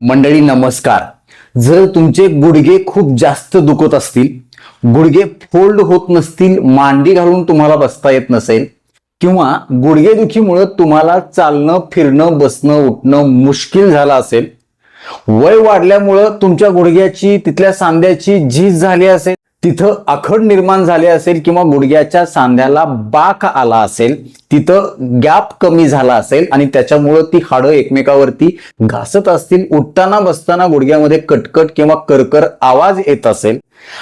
मंडळी नमस्कार. जर तुमचे गुडघे खूप जास्त दुखत असतील, गुडघे फोल्ड होत नसतील, मांडी घालून तुम्हाला बसता येत नसेल किंवा गुडघेदुखीमुळे तुम्हाला चालणं फिरणं बसणं उठणं मुश्किल झालं असेल, वय वाढल्यामुळं तुमच्या गुडघ्याची तिथल्या सांध्याची झीज झाली असेल, तिथं आखड निर्माण झाले असेल किंवा गुडघ्याच्या सांध्याला बाक आला असेल, तिथं गॅप कमी झाला असेल आणि त्याच्यामुळं ती हाडं एकमेकावरती घासत असतील, उठताना बसताना गुडघ्यामध्ये कटकट किंवा करकर आवाज येत असेल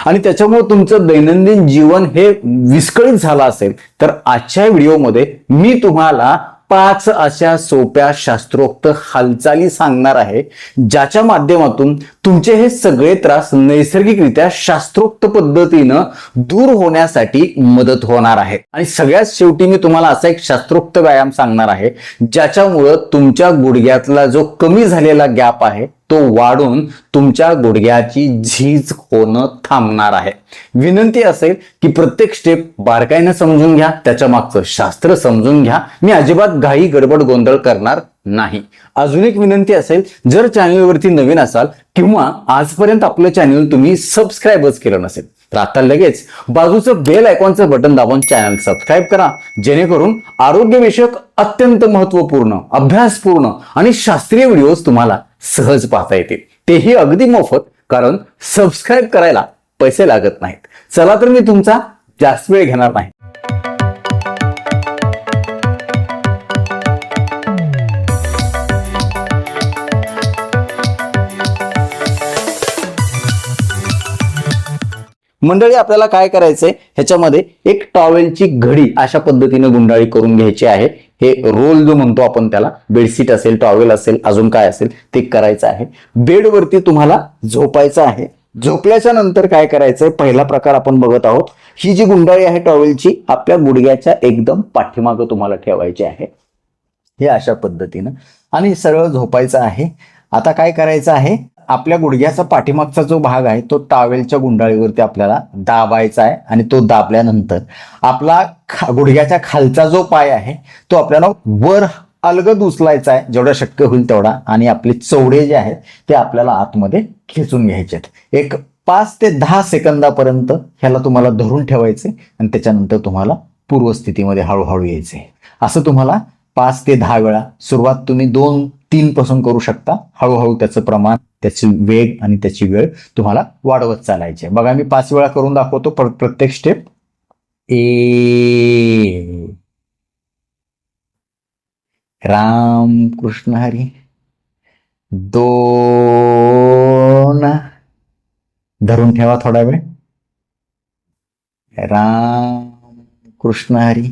आणि त्याच्यामुळे तुमचं दैनंदिन जीवन हे विस्कळीत झालं असेल, तर आजच्या व्हिडिओमध्ये मी तुम्हाला 5 अशा सोप्या शास्त्रोक्त हालचाली सांगणार आहे, ज्याच्या माध्यमातून तुमचे हे सगळे त्रास नैसर्गिकरित्या शास्त्रोक्त पद्धतीनं दूर होण्यासाठी मदत होणार आहे. आणि सगळ्यात शेवटी मी तुम्हाला असा एक शास्त्रोक्त व्यायाम सांगणार आहे, ज्याच्यामुळं तुमच्या गुडघ्यातला जो कमी झालेला गॅप आहे तो वाढून तुमच्या गुडघ्याची झीज होणं थांबणार आहे. विनंती असेल की प्रत्येक स्टेप बारकाईनं समजून घ्या, त्याच्या मागचं शास्त्र समजून घ्या. मी अजिबात घाई गडबड गोंधळ करणार नाही. अजून एक विनंती असेल, जर चॅनलवरती नवीन असाल किंवा आजपर्यंत आपलं चॅनल तुम्ही सबस्क्राईबच केलं नसेल, तर आता लगेच बाजूचं बेल आयकॉनचं बटन दाबून चॅनल सबस्क्राईब करा, जेणेकरून आरोग्यविषयक अत्यंत महत्वपूर्ण अभ्यासपूर्ण आणि शास्त्रीय व्हिडिओज तुम्हाला सहज पाहता येतील, तेही अगदी मोफत, कारण सबस्क्राईब करायला पैसे लागत नाहीत. चला तर मी तुमचा जास्त वेळ घेणार नाही. मंडळी, आपल्याला काय करायचंय, ह्याच्यामध्ये एक टॉवेलची घडी अशा पद्धतीने गुंडाळी करून घ्यायची आहे. हे रोल जो म्हणतो आपण त्याला, बेडशीट असेल, टॉवेल असेल, अजून काय असेल ते करायचं आहे. बेडवरती तुम्हाला झोपायचं आहे. झोपल्याच्या नंतर काय करायचंय, पहिला प्रकार आपण बघत आहोत. ही जी गुंडाळी आहे टॉवेलची, आपल्या गुडघ्याच्या एकदम पाठीमागं तुम्हाला ठेवायची आहे, हे अशा पद्धतीनं, आणि सरळ झोपायचं आहे. आता काय करायचं आहे, आपल्या गुडघ्याचा पाठीमागचा जो भाग आहे तो टॉवेलच्या गुंडाळीवरती आपल्याला दाबायचा आहे आणि तो दाबल्यानंतर आपला गुडघ्याच्या खालचा जो पाय आहे तो आपल्याला वर अलगद उचलायचा आहे, जेवढा शक्य होईल तेवढा, आणि आपले चवडे जे आहेत ते आपल्याला आतमध्ये खेचून घ्यायचे आहेत. एक 5 ते 10 सेकंदापर्यंत ह्याला तुम्हाला धरून ठेवायचे आणि त्याच्यानंतर तुम्हाला पूर्वस्थितीमध्ये हळूहळू यायचे. असं तुम्हाला 5 ते 10 वेळा, सुरुवात तुम्ही 2-3 पासून करू शकता. हळूहळू त्याचं प्रमाण, त्याची वेग आणि त्याची वेळ तुम्हाला वाढवत चालायचे. बघा, मी 5 वेळा करून दाखवतो प्रत्येक स्टेप. राम कृष्ण हरी. 2, धरून ठेवा थोडा वेळ. राम कृष्ण हरी.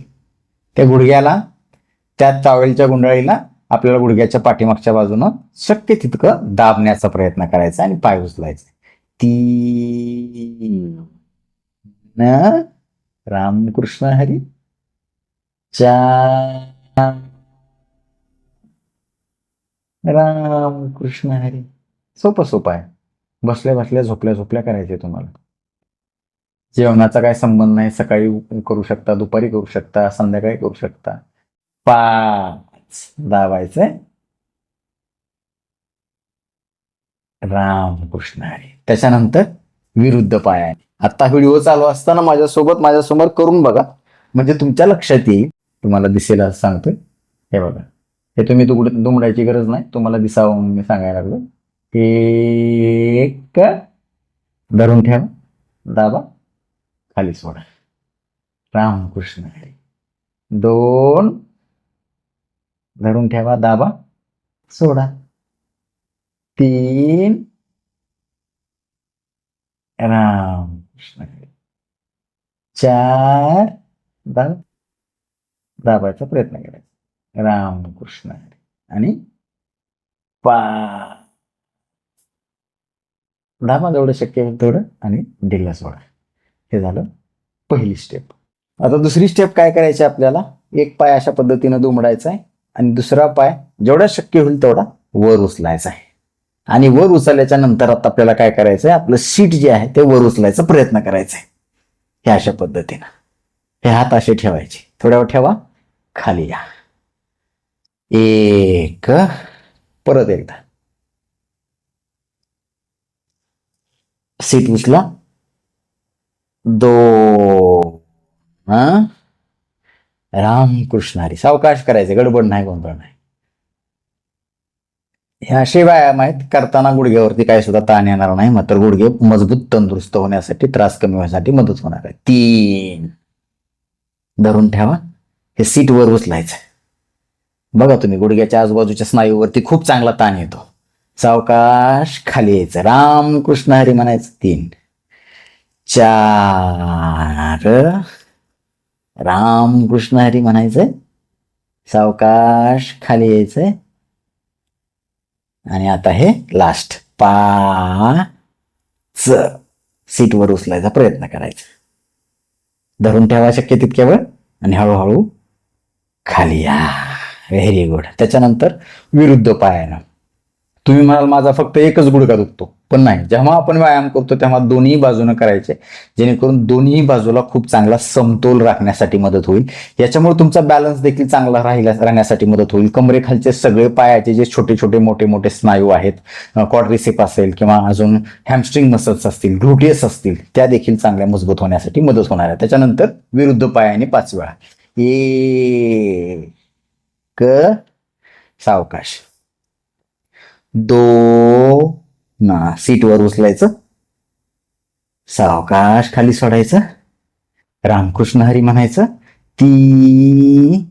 त्या गुडघ्याला, त्या टॉवेलच्या गुंडाळीला आपल्याला गुडघ्याच्या पाठीमागच्या बाजूनं शक्य तितकं दाबण्याचा प्रयत्न करायचा आणि पाय उचलायचे. 3, रामकृष्ण हरी. 4, रामकृष्ण हरी. सोपं आहे. बसल्या बसल्या झोपल्या झोपल्या करायचे तुम्हाला. जेवणाचा काय संबंध नाही, सकाळी करू शकता, दुपारी करू शकता, संध्याकाळी करू शकता. 5, दाबायचंय. रामकृष्ण हरी. त्याच्यानंतर विरुद्ध पाय. आता व्हिडिओ चालू असताना माझ्यासमोर करून बघा, म्हणजे तुमच्या लक्षात येईल, तुम्हाला दिसेल असं सांगतोय. हे बघा, हे तुम्ही दुमडायची गरज नाही, तुम्हाला दिसावं म्हणून मी सांगायला लागलो. 1, धरून ठेवा, दाबा, खाली सोडा. रामकृष्ण हरी. 2, धरून ठेवा, दाबा, सोडा. 3, रामकृष्ण हरी. 4, दाबायचा प्रयत्न करायचा. रामकृष्ण हरी. आणि 5, दाबा जेवढं शक्य होईल तेवढं आणि ढिला सोडा. हे झालं पहिली स्टेप. आता दुसरी स्टेप काय करायची, आपल्याला एक पाय अशा पद्धतीनं दुमडायचा आहे आणि दुसरा पाय जेवढा शक्य होईल तेवढा वर उचलायचा आहे. आणि वर उचलल्याच्या नंतर आता आपल्याला काय करायचंय, आपलं सीट जे आहे ते वर उचलायचा प्रयत्न करायचा आहे. हे अशा पद्धतीनं हे हात असे ठेवायचे. थोड्या वेळ ठेवा, खाली या. 1, परत एकदा सीट उचला. दो. हा, रामकृष्ण हरी. सावकाश करायचे, गडबड नाही, गोंधळ नाही. ह्या असे व्यायाम आहेत, करताना गुडघ्यावरती काय सुद्धा ताण येणार नाही, मात्र गुडघे मजबूत तंदुरुस्त होण्यासाठी, त्रास कमी होण्यासाठी मदत होणार आहे. 3. धरून ठेवा. हे सीट वर उचलायचं. बघा तुम्ही, गुडघ्याच्या आजूबाजूच्या स्नायूवरती खूप चांगला ताण येतो. सावकाश खाली यायचं. रामकृष्ण हरी म्हणायचं. 3. 4. रामकृष्ण हरी म्हणायचंय. सावकाश खाली यायचंय. आणि आता हे लास्ट 5. सीटवर उचलायचा प्रयत्न करायचा. धरून ठेवा शक्य तितक्या वेळ आणि हळूहळू खाली या. Very good. त्याच्यानंतर विरुद्ध पायानं. तुम्ही म्हणाल माझा फक्त एकच गुडघा दुखतो, पण नाही. जेव्हा आपण व्यायाम करतो तेव्हा दोन्ही बाजूने करायचे, जेणेकरून दोन्ही बाजूला खूप चांगला समतोल राखण्यासाठी मदत होईल. याच्यामुळे तुमचा बॅलन्स देखील चांगला राहण्यासाठी मदत होईल. कमरेखालचे सगळे पायाचे जे छोटे छोटे मोठे मोठे स्नायू आहेत, क्वाड्रिसेप असेल किंवा अजून हॅमस्ट्रिंग मसल्स असतील, ग्लुटियस असतील, त्या देखील चांगल्या मजबूत होण्यासाठी मदत होणार आहे. त्याच्यानंतर विरुद्ध पायाने 5 वेळा. 1. सावकाश. 2. सीटवर उचलायचं. सावकाश खाली सोडायचं. रामकृष्ण हरी म्हणायचं. 3.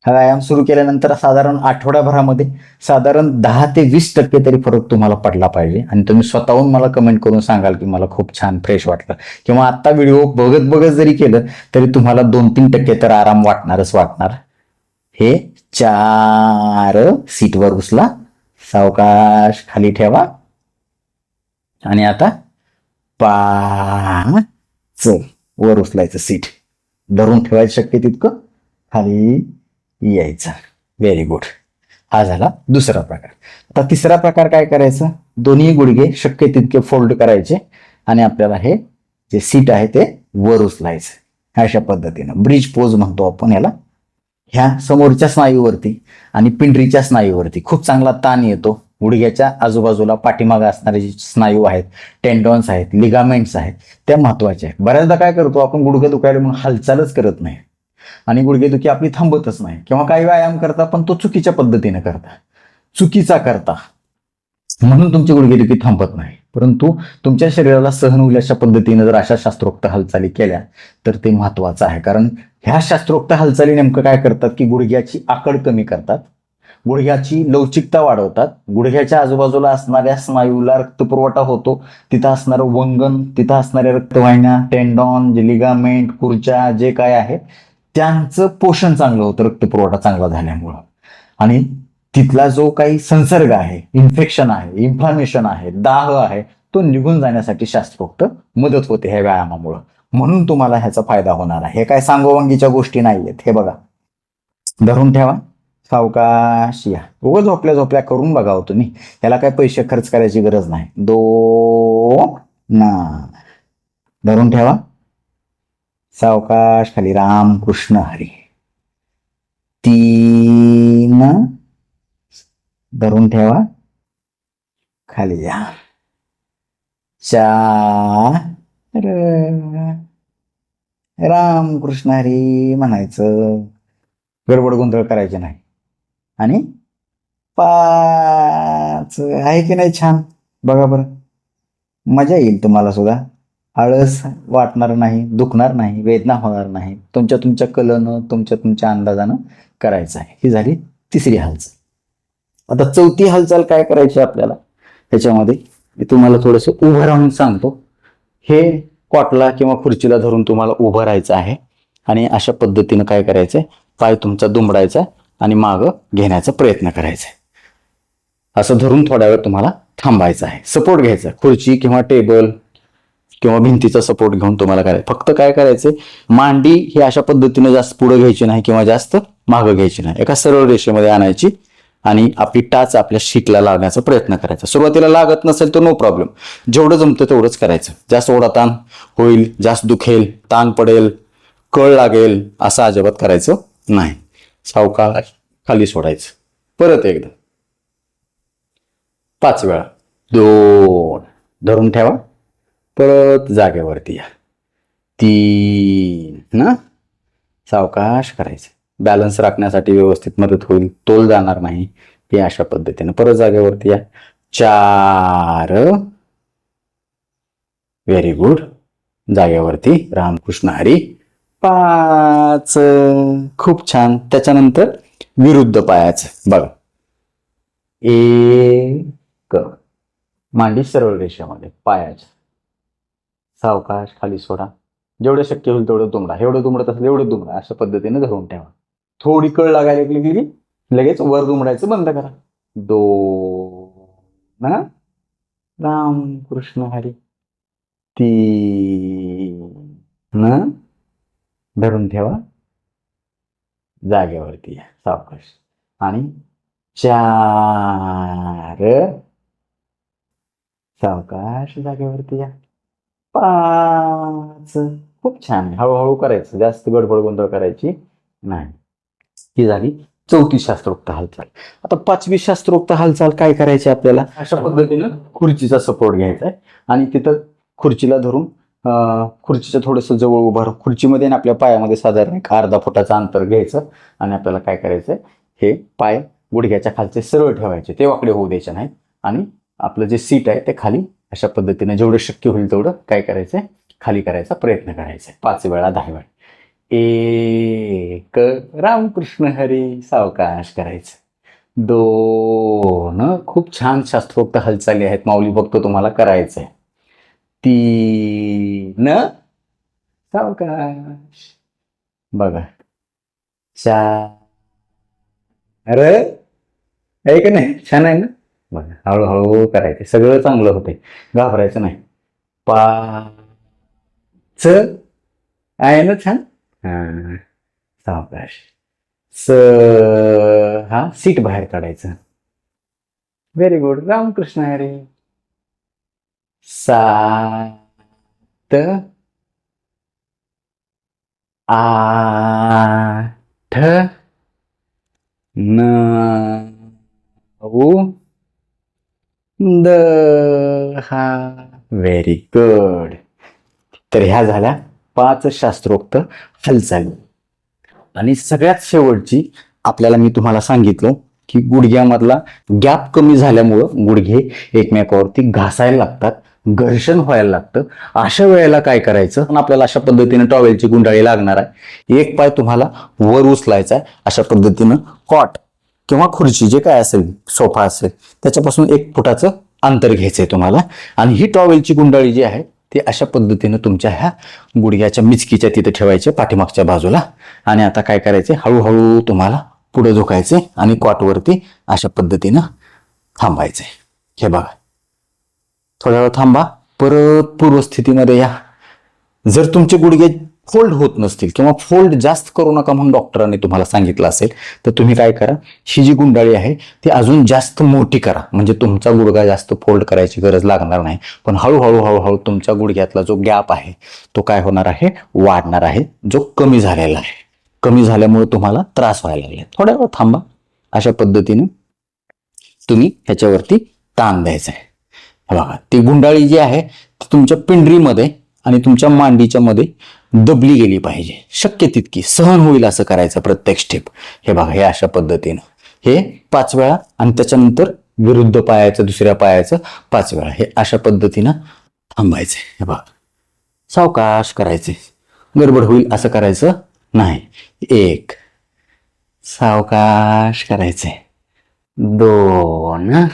हा व्यायाम सुरू केल्यानंतर साधारण आठवड्याभरामध्ये साधारण 10 ते 20% तरी फरक तुम्हाला पडला पाहिजे. आणि तुम्ही स्वतःहून मला कमेंट करून सांगाल की मला खूप छान फ्रेश वाटलं, किंवा आता व्हिडिओ बघत बघत जरी केलं तरी तुम्हाला 2-3% तर आराम वाटणारच वाटणार. हे 4. सीटवर उचला. सावकाश खाली ठेवा. आणि आता 5. वर उचलायचं. सीट धरून ठेवायचं शक्य तितकं, खाली यायचं. Very good. हा झाला दुसरा प्रकार. आता तिसरा प्रकार काय करायचं, दोन्ही गुडघे शक्य तितके फोल्ड करायचे आणि आपल्याला हे जे सीट आहे ते वर उचलायचं. अशा पद्धतीनं ब्रिज पोज म्हणतो आपण याला. ह्या समोरच्या स्नायूवरती आणि पिंडरीच्या स्नायूवरती खूप चांगला ताण येतो. गुडघ्याच्या आजूबाजूला पाठीमागे असणारे जे स्नायू आहेत, टेंडॉन्स आहेत, लिगामेंट्स आहेत, त्या महत्वाचे आहेत. बऱ्याचदा काय करतो आपण, गुडघे दुखायला म्हणून हालचालच करत नाही आणि गुडघेदुखी आपली थांबतच नाही, किंवा काही व्यायाम करता पण तो चुकीच्या पद्धतीने चुकीचा करता, म्हणून तुमची गुडघेदुखी थांबत नाही. परंतु तुमच्या शरीराला सहन होईल अशा पद्धतीने जर अशा शास्त्रोक्त हालचाली केल्या तर ते महत्वाचं आहे. कारण ह्या शास्त्रोक्त हालचाली नेमकं काय करतात की गुडघ्याची आकड कमी करतात, गुडघ्याची लवचिकता वाढवतात, गुडघ्याच्या आजूबाजूला असणाऱ्या स्नायूला रक्तपुरवठा होतो, तिथं असणारं वंगण, तिथं असणाऱ्या रक्तवाहिन्या, टेंडॉन, जे लिगामेंट, खुर्च्या जे काय आहे त्यांचं पोषण चांगलं होतं रक्तपुरवठा चांगला झाल्यामुळं. आणि तिथला जो काही संसर्ग आहे, इन्फेक्शन आहे, इन्फ्लामेशन आहे, दाह आहे, तो निघून जाण्यासाठी शास्त्रोक्त मदत होते ह्या व्यायामामुळं. म्हणून तुम्हाला ह्याचा फायदा होणार आहे. हे काय सांगोवंगीच्या गोष्टी नाहीयेत. हे बघा, धरून ठेवा. सावकाश या. उगाच झोपल्या झोपल्या करून बघावं तुम्ही, याला काय पैसे खर्च करायची गरज नाही. 2. धरून ठेवा. सावकाश खाली. रामकृष्ण हरी. 3. धरून ठेवा. खाली या. 4. रामकृष्ण हरी म्हणायचं. गडबड गोंधळ करायचे नाही. आणि 5. आहे की नाही छान? बघा बरं, मजा येईल तुम्हाला सुद्धा. आळस वाटणार नाही, दुखणार नाही, वेदना होणार नाही. तुमच्या कलेनं, तुमच्या अंदाजानं करायचं आहे. ही झाली तिसरी हालचाल. आता चौथी हालचाल काय करायची आपल्याला त्याच्यामध्ये, मी तुम्हाला थोडंसं उभं राहून सांगतो. हे कॉटला किंवा खुर्चीला धरून तुम्हाला उभं राहायचं आहे आणि अशा पद्धतीनं काय करायचंय, पाय तुमचा दुमडायचा आणि मागं घेण्याचा प्रयत्न करायचा. असं धरून थोड्या वेळ तुम्हाला थांबायचं आहे. सपोर्ट घ्यायचा, खुर्ची किंवा टेबल किंवा भिंतीचा सपोर्ट घेऊन तुम्हाला करायचं. फक्त काय करायचंय, मांडी ही अशा पद्धतीने जास्त पुढे घ्यायची नाही किंवा जास्त मागं घ्यायची नाही. एका सरळ रेषेमध्ये आणायची आणि आपली टाच आपल्या शीटला लावण्याचा प्रयत्न करायचा. सुरुवातीला लागत नसेल तर नो प्रॉब्लेम, जेवढं जमतं तेवढंच करायचं. जास्त ओढाताण होईल, जास्त दुखेल, ताण पडेल, कळ लागेल असं अजिबात करायचं नाही. सावकाश खाली सोडायचं. परत एकदा 5 वेळा. 2. धरून ठेवा. परत जागेवरती या. 3 ना. सावकाश करायचं. बॅलन्स राखण्यासाठी व्यवस्थित मदत होईल, तोल जाणार नाही. हे अशा पद्धतीने परत जागेवरती या. 4. Very good. जागेवरती. रामकृष्ण हरी. 5. खूप छान. त्याच्यानंतर विरुद्ध पायाचं बघा. 1. मांडी सरळ रेषेमध्ये पायाच्या. सावकाश खाली सोडा. जेवढं शक्य होईल तेवढं दुमडा. एवढं दुमडत असेल एवढं दुमडा. अशा पद्धतीने धरून ठेवा. थोडी कळ लागायला लागली की लगेच वर दुमडायचं बंद करा. 2. रामकृष्ण हरी. 3. धरून ठेवा. जागेवरती या सावकाश. आणि 4. सावकाश जागेवरती या. 5. खूप छान. हळूहळू करायचं, जास्त गडबड गोंधळ करायची नाही. ही झाली 4थी शास्त्रोक्त हालचाल. आता 5वी शास्त्रोक्त हालचाल काय करायची आपल्याला? अशा पद्धतीनं खुर्चीचा सपोर्ट घ्यायचा आहे आणि तिथं खुर्चीला धरून खुर्चीच्या थोडंसं जवळ उभं राहून खुर्चीमध्ये आणि आपल्या पायामध्ये साधारण 1/2 फुटाचं अंतर घ्यायचं आणि आपल्याला काय करायचंय, हे पाय गुडघ्याच्या खालचे सरळ ठेवायचे, ते वाकडे होऊ द्यायचे नाहीत. आणि आपलं जे सीट आहे ते खाली अशा पद्धतीने जेवढं शक्य होईल तेवढं काय करायचंय, खाली करायचा प्रयत्न करायचा. 5 वेळा 10 वेळा. 1. रामकृष्ण हरी. सावकाश करायचं. 2. खूप छान शास्त्रोक्त हालचाली आहेत, माऊली फक्त तुम्हाला करायचंय. 3. सावकाश बघा. 4. आहे का नाही? छान आहे ना. बघा हळूहळू करायचे, सगळं चांगलं होते, घाबरायचं नाही. 5. आहे ना छान. सावकाश. 6. सीट बाहेर काढायचं. Very good. Ramkrishna Hari. 7. 8. 9. 10. Very good. तर ह्या झाल्या 5 शास्त्रोक्त हालचाली. आणि सगळ्यात शेवटची आपल्याला मी तुम्हाला सांगितलं की गुडघ्यामधला गॅप कमी झाल्यामुळं गुडघे एकमेकावरती घासायला लागतात, घर्षण व्हायला लागतं. अशा वेळेला काय करायचं, आपल्याला अशा पद्धतीने टॉवेलची गुंडाळी लागणार आहे. एक पाय तुम्हाला वर उचलायचा आहे. अशा पद्धतीनं कॉट किंवा खुर्ची जे काय असेल, सोफा असेल, त्याच्यापासून 1 फुटाचं अंतर घ्यायचंय तुम्हाला. आणि ही टॉवेलची गुंडाळी जी आहे ते अशा पद्धतीनं तुमच्या ह्या गुडघ्याच्या मिचकीच्या तिथे ठेवायचे पाठीमागच्या बाजूला. आणि आता काय करायचे, हळूहळू तुम्हाला पुढे झोकायचे आणि कॉटवरती अशा पद्धतीनं थांबायचे. हे बघा, थोड्या वेळ थांबा, परत पूर्वस्थितीमध्ये या. जर तुमचे गुडघे फोल्ड होत नसतील किंवा फोल्ड जास्त करू नका म्हणून डॉक्टरांनी तुम्हाला सांगितलं असेल, तर तुम्ही काय करा, ही जी गुंडाळी आहे ती अजून जास्त मोठी करा. म्हणजे तुमचा गुडघा जास्त फोल्ड करायची गरज लागणार नाही. पण हळूहळू हळूहळू तुमच्या गुडघ्यातला जो गॅप आहे तो काय होणार आहे, वाढणार आहे, जो कमी झालेला आहे. कमी झाल्यामुळे तुम्हाला त्रास व्हायला लागला. थोड्या वेळ थांबा. अशा पद्धतीने तुम्ही ह्याच्यावरती ताण द्यायचा आहे. बघा, ती गुंडाळी जी आहे ती तुमच्या पिंडरीमध्ये आणि तुमच्या मांडीच्या मध्ये दबली गेली पाहिजे. शक्य तितकी सहन होईल असं करायचं प्रत्येक स्टेप. हे बघा, हे अशा पद्धतीनं हे 5 वेळा आणि त्याच्यानंतर विरुद्ध पायाचं, दुसऱ्या पायाचं 5 वेळा, हे अशा पद्धतीनं थांबायचे. हे बघा, सावकाश करायचे, गडबड होईल असं करायचं नाही. 1. सावकाश करायचे. 2.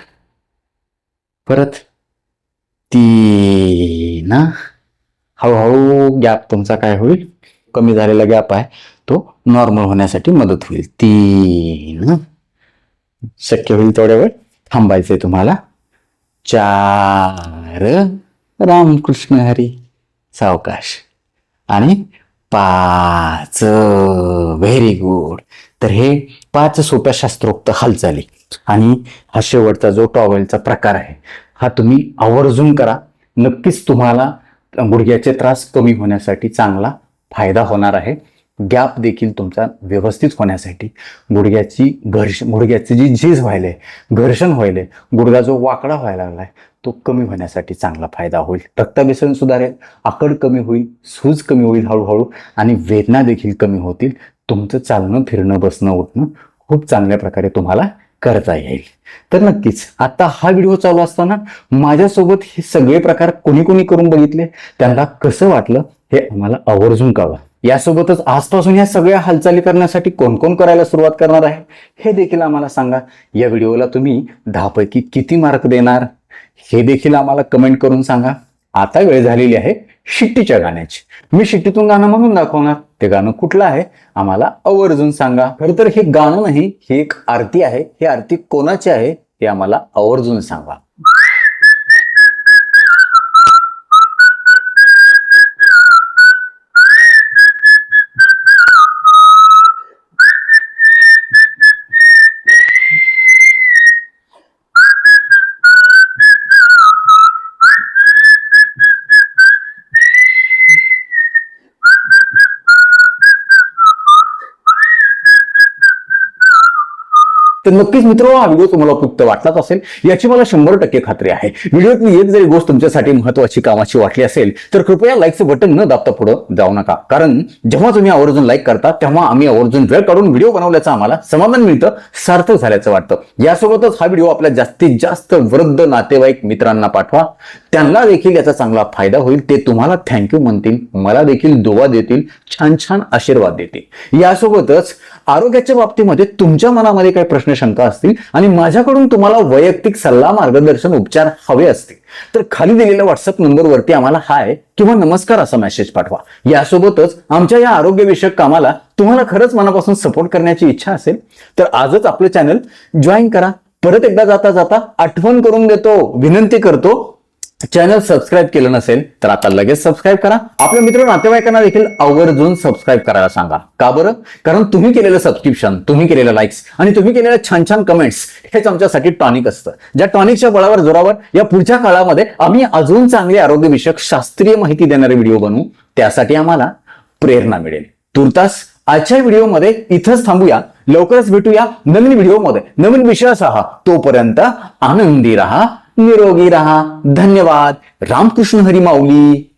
परत 3. हळूहळू गॅप तुमचा काय होईल, कमी झालेला गॅप आहे तो नॉर्मल होण्यासाठी मदत होईल. 3. शक्य होईल तेवढ्या वेळ थांबायचंय तुम्हाला. 4. रामकृष्ण हरी. सावकाश. आणि 5. Very good. तर हे 5 सोप्या शास्त्रोक्त हालचाली. आणि हा शेवटचा जो टॉवेलचा प्रकार आहे हा तुम्ही आवर्जून करा. नक्कीच तुम्हाला गुडघ्याचे त्रास कमी होण्यासाठी चांगला फायदा होणार आहे. गॅप देखील तुमचा व्यवस्थित होण्यासाठी, गुडघ्याची जी झीज व्हायले, घर्षण व्हायले, गुडघा जो वाकडा व्हायला लागलाय तो कमी होण्यासाठी चांगला फायदा होईल. रक्ताभिसरण सुधारेल, आकड कमी होईल, सूज कमी होईल हळूहळू आणि वेदना देखील कमी होतील. तुमचं चालणं, फिरणं, बसणं, उठणं खूप चांगल्या प्रकारे तुम्हाला करता येईल. तर नक्कीच आता हा व्हिडिओ चालू असताना माझ्यासोबत हे सगळे प्रकार कोणी कोणी करून बघितले, त्यांना कसं वाटलं हे आम्हाला आवर्जून कळवा. यासोबतच आजपासून या सगळ्या हालचाली करण्यासाठी कोण कोण करायला सुरुवात करणार आहे हे देखील आम्हाला सांगा. या व्हिडिओला तुम्ही 10 पैकी किती मार्क देणार हे देखील आम्हाला कमेंट करून सांगा. आता वेळ झालेली आहे शिट्टीच्या गाण्याची. मी शिट्टीतून गाणं म्हणून दाखवणार. ते गाणं कुठलं आहे आम्हाला आवर्जून सांगा. खरं तर हे गाणं नाही, ही एक आरती आहे. ही आरती कोणाची आहे हे आम्हाला आवर्जून सांगा. तर नक्कीच मित्रांनो, हा व्हिडिओ तुम्हाला उपयुक्त वाटलाच असेल याची मला 100% खात्री आहे. व्हिडिओतली एक जरी गोष्ट तुमच्यासाठी महत्वाची, कामाची वाटली असेल तर कृपया लाईकचं बटन न दाबता पुढे जाऊ नका. कारण जेव्हा तुम्ही आवर्जून लाईक करता तेव्हा आम्ही आवर्जून वेळ काढून व्हिडिओ बनवल्याचं आम्हाला समाधान मिळतं, सार्थक झाल्याचं वाटतं. यासोबतच हा व्हिडिओ आपल्या जास्तीत जास्त वृद्ध नातेवाईक मित्रांना पाठवा. त्यांना देखील याचा चांगला फायदा होईल. ते तुम्हाला थँक्यू म्हणतील, मला देखील दुवा देतील, छान छान आशीर्वाद देतील. यासोबतच आरोग्याच्या बाबतीमध्ये तुमच्या मनामध्ये काही प्रश्न, शंका असतील आणि माझ्याकडून तुम्हाला वैयक्तिक सल्ला, मार्गदर्शन, उपचार हवे असतील तर खाली दिलेल्या व्हॉट्सअप नंबरवरती आम्हाला हाय किंवा नमस्कार असा मेसेज पाठवा. यासोबतच आमच्या या आरोग्यविषयक कामाला तुम्हाला खरंच मनापासून सपोर्ट करण्याची इच्छा असेल तर आजच आपलं चॅनल जॉईन करा. परत एकदा जाता जाता आठवण करून देतो, विनंती करतो, चॅनल सबस्क्राईब केलं नसेल तर आता लगेच सबस्क्राईब करा. आपल्या मित्र नातेवाईकांना देखील आवर्जून सबस्क्राईब करायला सांगा. का बरं? कारण तुम्ही केलेलं सबस्क्रिप्शन, तुम्ही केलेलं लाईक्स आणि तुम्ही केलेल्या छान छान कमेंट्स हेच आमच्यासाठी टॉनिक असतं. ज्या टॉनिकच्या बळावर, जोरावर या पुढच्या काळामध्ये आम्ही अजून चांगले आरोग्यविषयक शास्त्रीय माहिती देणारे व्हिडिओ बनवू, त्यासाठी आम्हाला प्रेरणा मिळेल. तुर्तास आजच्या व्हिडिओमध्ये इथंच थांबूया. लवकरच भेटूया नवीन व्हिडिओमध्ये नवीन विषयासह. तोपर्यंत आनंदी रहा, निरोगी रहा. धन्यवाद. रामकृष्ण हरी माऊली.